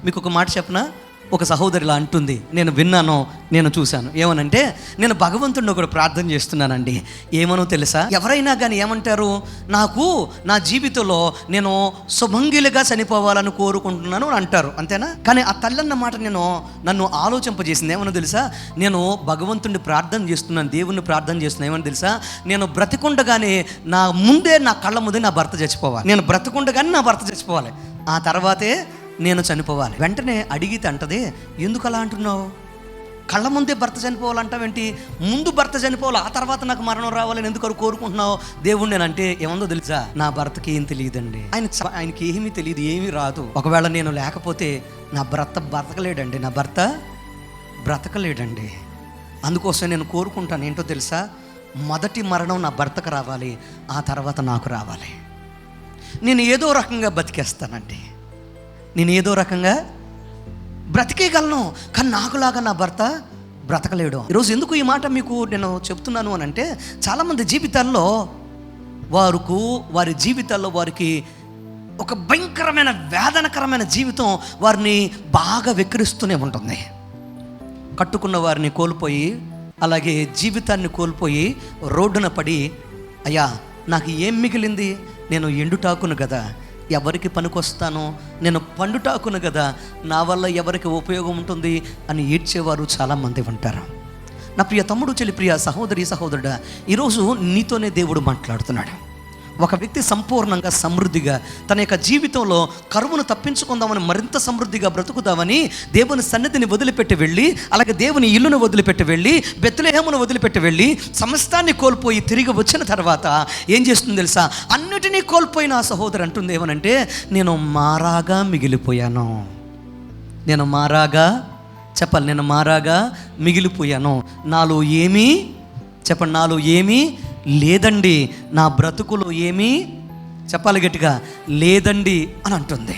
మీకు ఒక మాట చెప్పనా? ఒక సహోదరి ఇలా అంటుంది, నేను విన్నాను, నేను చూశాను. ఏమనంటే, నేను భగవంతుడిని ఒకటి ప్రార్థన చేస్తున్నానండి. ఏమనో తెలుసా? ఎవరైనా కానీ ఏమంటారు, నాకు నా జీవితంలో నేను శుభంగిలుగా చనిపోవాలని కోరుకుంటున్నాను అని అంటారు, అంతేనా? కానీ ఆ తల్లన్న మాట నన్ను ఆలోచింపజేసింది. ఏమనో తెలుసా? నేను భగవంతుడిని ప్రార్థన చేస్తున్నాను, దేవుణ్ణి ప్రార్థన చేస్తున్నాను. ఏమని తెలుసా? నేను బ్రతికుండగానే నా కళ్ళ ముందే నా భర్త చచ్చిపోవాలి. నేను బ్రతికుండగానే నా భర్త చచ్చిపోవాలి, ఆ తర్వాతే నేను చనిపోవాలి. వెంటనే అడిగితే అంటది, ఎందుకు అలా అంటున్నావు? కళ్ళ ముందే భర్త చనిపోవాలంటావేంటి? ముందు భర్త చనిపోవాలి, ఆ తర్వాత నాకు మరణం రావాలని ఎందుకు కోరుకుంటున్నావు దేవుణ్ణి? నేనంటే ఏముందో తెలుసా? నా భర్తకి ఏం తెలియదండి, ఆయనకి ఏమీ తెలియదు, ఏమీ రాదు. ఒకవేళ నేను లేకపోతే నా భర్త బ్రతకలేడండి. అందుకోసం నేను కోరుకుంటాను ఏంటో తెలుసా? మొదటి మరణం నా భర్తకు రావాలి, ఆ తర్వాత నాకు రావాలి. నేను ఏదో రకంగా బతికేస్తానండి, నేను ఏదో రకంగా బ్రతికేయగలను, కానీ నాకులాగా నా భర్త బ్రతకలేడు. ఈరోజు ఎందుకు ఈ మాట మీకు నేను చెప్తున్నాను అని అంటే, చాలామంది జీవితాల్లో వారి జీవితాల్లో వారికి ఒక భయంకరమైన వేదనకరమైన జీవితం వారిని బాగా వెక్కిరిస్తూనే ఉంటుంది. కట్టుకున్న వారిని కోల్పోయి, అలాగే జీవితాన్ని కోల్పోయి రోడ్డున పడి, అయ్యా నాకు ఏం మిగిలింది? నేను ఎండుటాకును కదా, ఎవరికి పనికొస్తాను? నేను పండుటాకును కదా, నా వల్ల ఎవరికి ఉపయోగం ఉంటుంది అని ఏడ్చేవారు చాలామంది ఉంటారు. నా ప్రియ తమ్ముడు, చెల్లి, ప్రియ సహోదరి, సహోదరుడా, ఈరోజు నీతోనే దేవుడు మాట్లాడుతున్నాడు. ఒక వ్యక్తి సంపూర్ణంగా సమృద్ధిగా తన యొక్క జీవితంలో కరువును తప్పించుకుందామని, మరింత సమృద్ధిగా బ్రతుకుదామని దేవుని సన్నిధిని వదిలిపెట్టి వెళ్ళి, అలాగే దేవుని ఇల్లును వదిలిపెట్టి వెళ్ళి, బెత్లెహేమును వదిలిపెట్టి వెళ్ళి, సమస్తాన్ని కోల్పోయి తిరిగి వచ్చిన తర్వాత ఏం చేస్తుంది తెలుసా? అన్నిటినీ కోల్పోయిన ఆ సహోదరు అంటుంది ఏమనంటే, నేను మారాగా మిగిలిపోయాను. నేను మారాగా మిగిలిపోయాను. నాలో ఏమీ చెప్పండి, నాలో ఏమీ లేదండి, నా బ్రతుకులో ఏమీ చెప్పాలి గట్టిగా లేదండి అని అంటుంది.